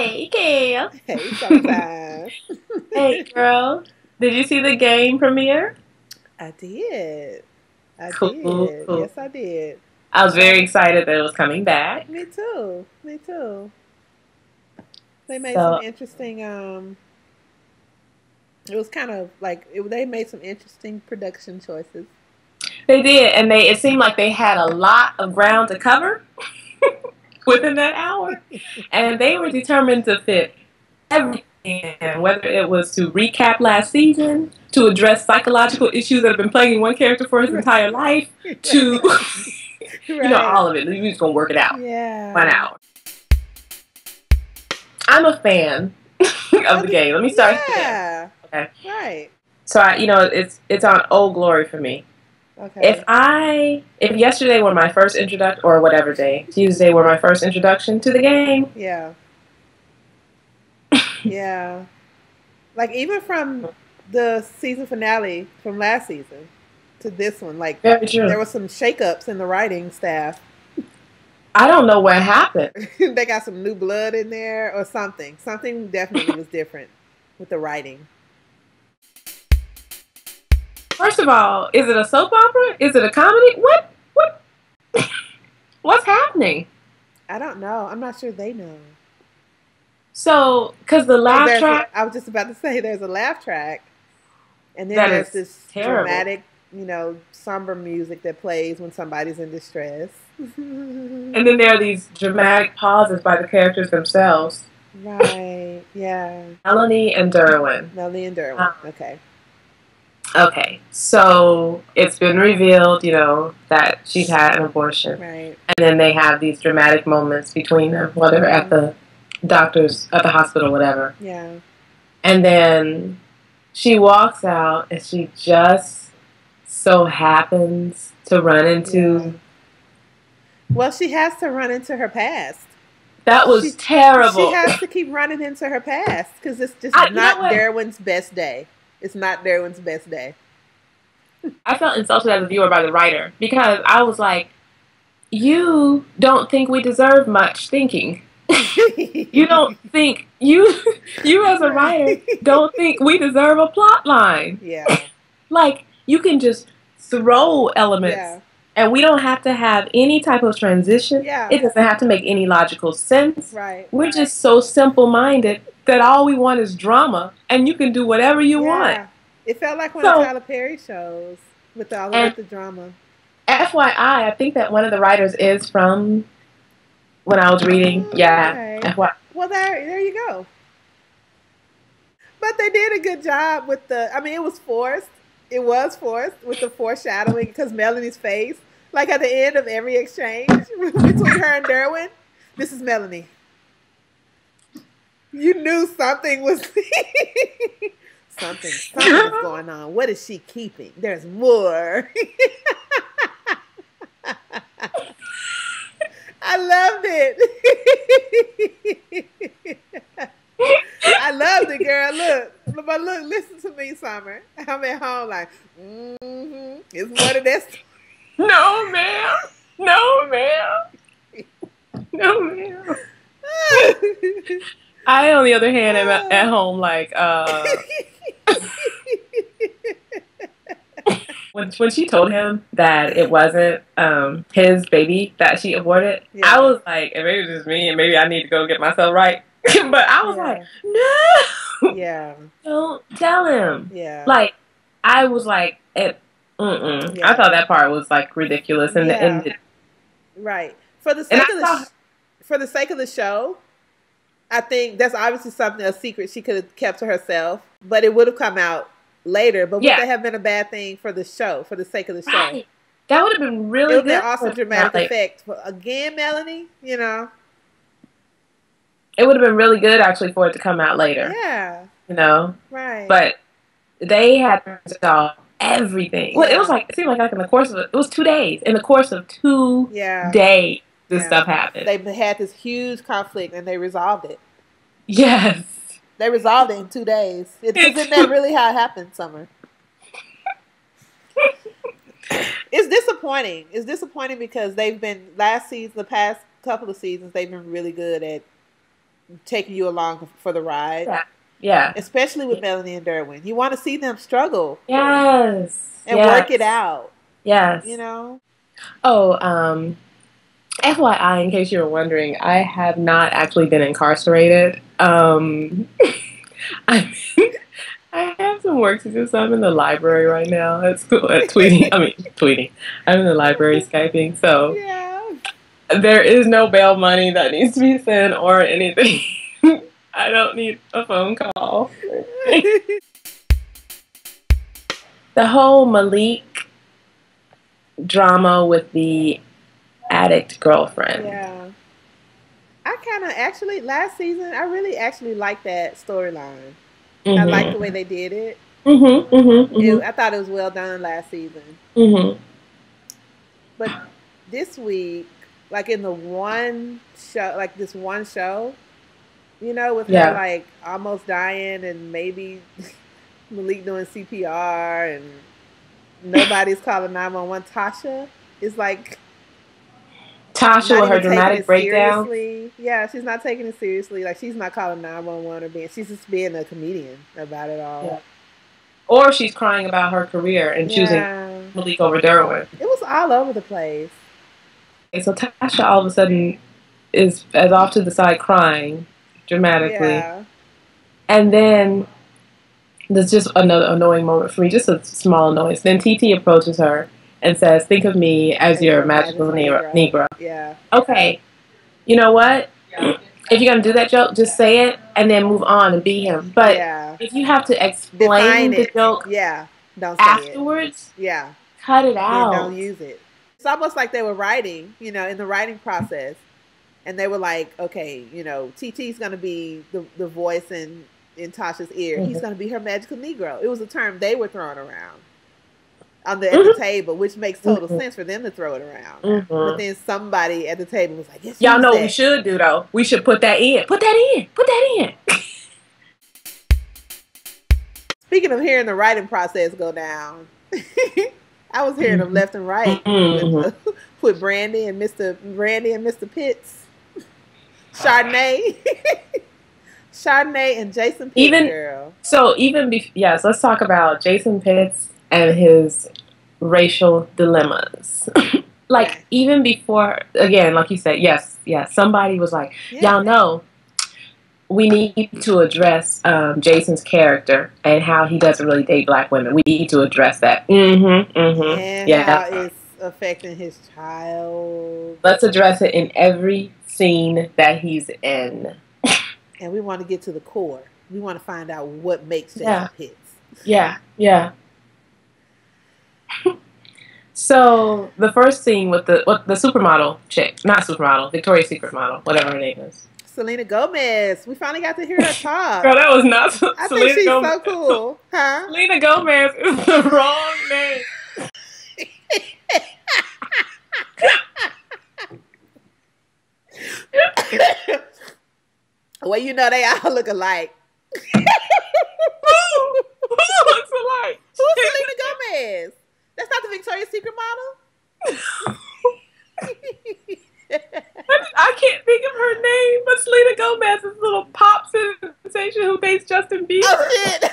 Hey, Gail. Hey, summertime. Hey, girl. Did you see the game premiere? I did. I Cool, did. cool. Yes, I did. I was very excited that it was coming back. Me too. Me too. They made some So interesting. It was kind of like they made some interesting production choices. they did, and it seemed like they had a lot of ground to cover within that hour, and they were determined to fit everything in, whether it was to recap last season, to address psychological issues that have been plaguing one character for his Right. entire life, to Right. Right. all of it. We're just gonna work it out. Yeah. 1 hour. I'm a fan of the game. Let me start there. Yeah. Okay. Right. So it's on Old Glory for me. Okay. If yesterday were my first introduction, or whatever day, Tuesday were my first introduction to the game. Yeah. Yeah. Like even from the season finale from last season to this one, like Very true. there was some shakeups in the writing staff. I don't know what happened. They got some new blood in there or something. Something definitely was different with the writing. First of all, is it a soap opera? Is it a comedy? What's happening? I don't know. I'm not sure they know. So, because the laugh track I was just about to say there's a laugh track, and then that there's is this terrible, dramatic, somber music that plays when somebody's in distress. and then there are these dramatic pauses by the characters themselves. Right. Yeah. Melanie and Derwin. Melanie and Derwin. Okay. Okay, so it's been revealed, that she's had an abortion. Right. And then they have these dramatic moments between them, whether at the doctor's, at the hospital, whatever. Yeah. And then she walks out and she just so happens to run into... Well, she has to run into her past. That was terrible. She has to keep running into her past because it's just not Derwin's best day. It's not Derwin's best day. I felt insulted as a viewer by the writer because I was like, you don't think we deserve much thinking. You don't think, you as a writer don't think we deserve a plot line. Yeah. Like, you can just throw elements and we don't have to have any type of transition. Yeah. It doesn't have to make any logical sense. Right. We're just so simple-minded that all we want is drama, and you can do whatever you want. It felt like one of Tyler Perry shows with all of the drama. FYI, I think that one of the writers is from when I was reading. Yeah. Okay. FYI. Well, there you go. But they did a good job with it was forced. It was forced with the foreshadowing because Melanie's face, like at the end of every exchange between her and Derwin, this is Melanie. You knew something was something was going on. What is she keeping? There's more. I loved it. I loved it, girl. Look, listen to me, Summer. I'm at home like, it's one of this. No, ma'am. No, ma'am. No, ma'am. I, on the other hand, am at home like, when she told him that it wasn't his baby that she aborted, I was like, and maybe it's just me, and maybe I need to go get myself right. But I was like, no, don't tell him. Yeah, like I was like, I thought that part was like ridiculous, and right for the sake of the show. I think that's obviously a secret she could have kept to herself, but it would have come out later. But would that have been a bad thing for the show, for the sake of the show? Right. That would have been really good. It would have been awesome dramatic effect. Again, Melanie, It would have been really good, actually, for it to come out later. Yeah. Right. But they had to resolve everything. Well, it seemed like in the course of it was 2 days. In the course of 2 days, this stuff happened. They had this huge conflict, and they resolved it. Yes. They resolved it in 2 days. Isn't that really how it happened, Summer? It's disappointing. It's disappointing because they've been the past couple of seasons, they've been really good at taking you along for the ride. Yeah. Yeah. Especially with Melanie and Derwin. You want to see them struggle. Yes. And work it out. Yes. You know? Oh, FYI, in case you were wondering, I have not actually been incarcerated. I have some work to do, so I'm in the library right now at school, tweeting. I'm in the library Skyping, so there is no bail money that needs to be sent or anything. I don't need a phone call. The whole Malik drama with the addict girlfriend. Yeah. I kind of actually, last season, I really actually liked that storyline. Mm-hmm. I liked the way they did it. Mm-hmm, mm-hmm, mm-hmm. I thought it was well done last season. Mm-hmm. But this week, like in the one show, like this one show, you know, with her like almost dying and maybe Malik doing CPR and nobody's calling 911. Tasha is like... Tasha with her dramatic breakdown. Yeah, she's not taking it seriously. Like, she's not calling 911 or she's just being a comedian about it all. Yeah. Or she's crying about her career and choosing Malik over Derwin. It was all over the place. Okay, so Tasha all of a sudden is off to the side crying dramatically. Yeah. And then there's just another annoying moment for me, just a small annoyance. Then TT approaches her and says, think of me as your magical Negro. Yeah. Okay. You know what? If you're going to do that joke, just say it and then move on and be him. But if you have to explain the joke don't say afterwards, cut it out. Don't use it. It's almost like they were writing, you know, in the writing process. And they were like, okay, you know, TT's going to be the voice in Tasha's ear. Mm-hmm. He's going to be her magical Negro. It was a term they were throwing around at the table, which makes total sense for them to throw it around. Mm-hmm. But then somebody at the table was like, yes, y'all know what we should do, though? We should put that in. Put that in. Put that in. Speaking of hearing the writing process go down, I was hearing them left and right with Brandy and Mr. Pitts. Chardonnay. Chardonnay and Jason Pitts, girl. So yes, let's talk about Jason Pitts and his racial dilemmas. Even before, again, like you said, yes, somebody was like, y'all know, we need to address Jason's character and how he doesn't really date black women. We need to address that. And how it's affecting his child. Let's address it in every scene that he's in. And we want to get to the core. We want to find out what makes Jason Pitts. Yeah. So the first scene with the supermodel chick, not supermodel, Victoria's Secret model, whatever her name is. Selena Gomez. We finally got to hear her talk. Girl, that was not I think she's Gomez. So cool. Huh? Selena Gomez is the wrong name. Well, you know they all look alike. Who looks alike? Who's Selena Gomez? That's not the Victoria's Secret model? I can't think of her name, but Selena Gomez is a little pop sensation who dates Justin Bieber. Oh, shit.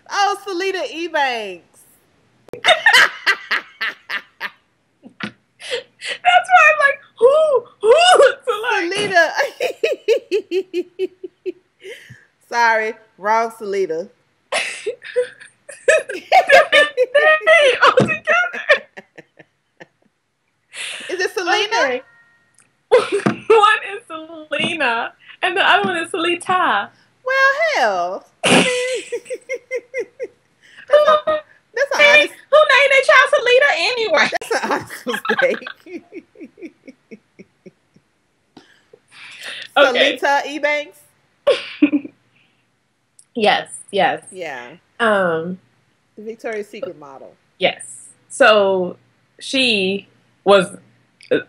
Oh, Selena Ebanks. That's why I'm like, who looks alike? Selena. Sorry, wrong Selena. Is it Selena? Okay. One is Selena, and the other one is Selita. Well, hell. I mean, that's an honest... Who named their child Selena anyway? That's an honest mistake. Okay. Selita Ebanks? Yes. Yeah. The Victoria's Secret model. Yes. So she was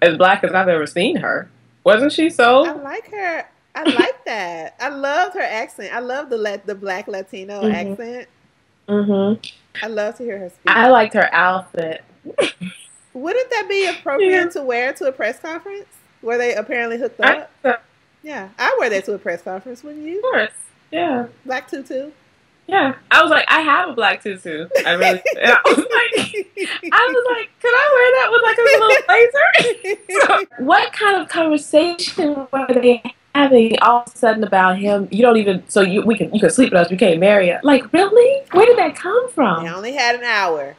as black as I've ever seen her. Wasn't she so? I like her. I like that. I loved her accent. I love the black Latino accent. I love to hear her speak. I liked her outfit. Wouldn't that be appropriate to wear to a press conference? where they apparently hooked up. Yeah, I wear that to a press conference, wouldn't you? Of course. Yeah. Black tutu. Yeah. I was like, I have a black tutu. I really. I was like, could I wear that with like a little blazer? What kind of conversation were they having all of a sudden about him? You don't even. So you can sleep with us. We can't marry you. Like, really? Where did that come from? They only had an hour.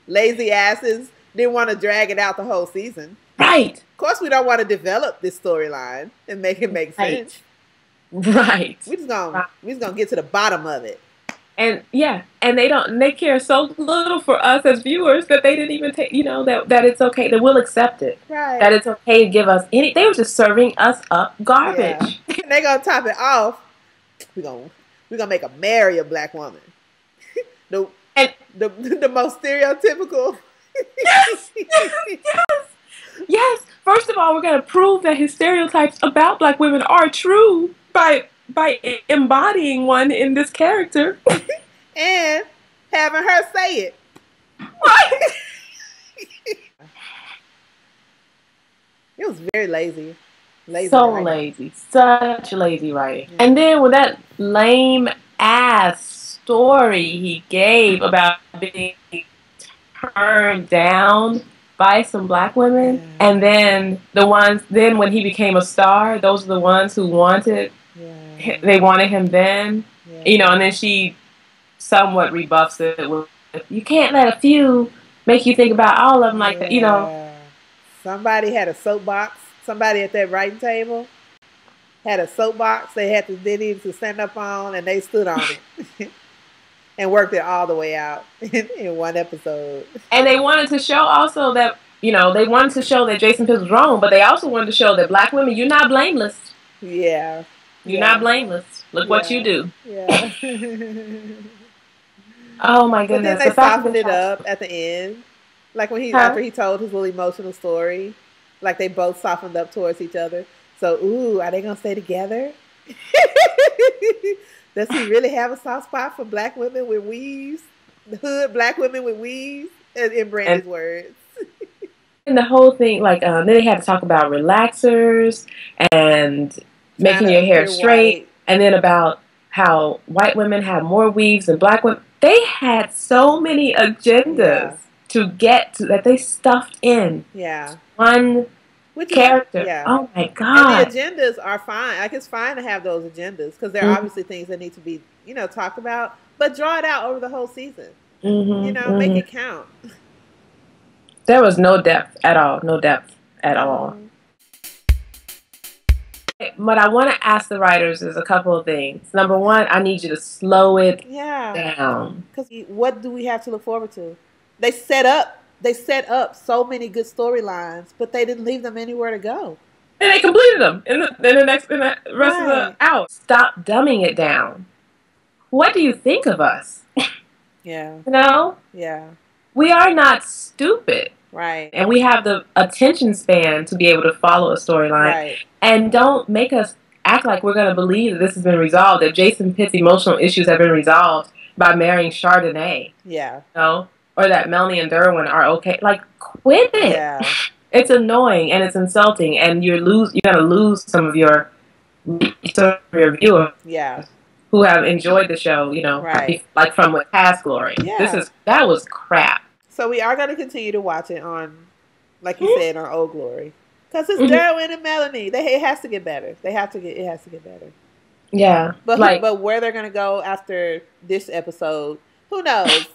Lazy asses didn't want to drag it out the whole season. Right. Of course, we don't want to develop this storyline and make it make sense. Right. We just gonna get to the bottom of it. And yeah, and they care so little for us as viewers that they didn't even take, that it's okay, that we'll accept it. Right. That it's okay to give us they were just serving us up garbage. Yeah. And they gonna top it off. We're gonna make her marry a black woman. the most stereotypical. Yes. First of all, we're gonna prove that his stereotypes about black women are true by embodying one in this character. And having her say it. Right. It was very lazy. So writing. Lazy. Such lazy writing. Yeah. And then with that lame ass story he gave about being turned down by some black women, and then when he became a star, those are the ones who wanted, they wanted him then, and then she somewhat rebuffs it with, you can't let a few make you think about all of them like that, Somebody had a soapbox, somebody at that writing table had a soapbox they needed to stand up on, and they stood on it. And worked it all the way out in one episode. And they wanted to show also that, they wanted to show that Jason Pitts was wrong, but they also wanted to show that black women, you're not blameless. Yeah. You're not blameless. Look what you do. Yeah. Oh my goodness. But then they softened it up at the end. Like when after he told his little emotional story, like they both softened up towards each other. So, are they going to stay together? Does he really have a soft spot for black women with weaves? The hood black women with weaves? In Brandy's words. And the whole thing, then they had to talk about relaxers and making your hair straight. White. And then about how white women have more weaves than black women. They had so many agendas to get to that they stuffed in. Yeah. One character. Oh my God. And the agendas are fine. Like, it's fine to have those agendas because they're obviously things that need to be, talked about. But draw it out over the whole season. Make it count. There was no depth at all. No depth at all. What I want to ask the writers is a couple of things. Number one, I need you to slow it down. Because what do we have to look forward to? They set up so many good storylines, but they didn't leave them anywhere to go. And they completed them in the rest of the hour. Stop dumbing it down. What do you think of us? Yeah. Yeah. We are not stupid. Right. And we have the attention span to be able to follow a storyline. Right. And don't make us act like we're going to believe that this has been resolved, that Jason Pitt's emotional issues have been resolved by marrying Chardonnay. Yeah. Or that Melanie and Derwin are okay. Like, quit it. Yeah. It's annoying and it's insulting, and you're gonna lose some of your viewers. Yeah. Who have enjoyed the show, like from with Past Glory. Yeah. That was crap. So we are gonna continue to watch it on, like you said, on Old Glory, because it's Derwin and Melanie. It has to get better. It has to get better. Yeah. But where they're gonna go after this episode, who knows?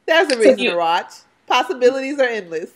There's a reason to watch. Possibilities are endless.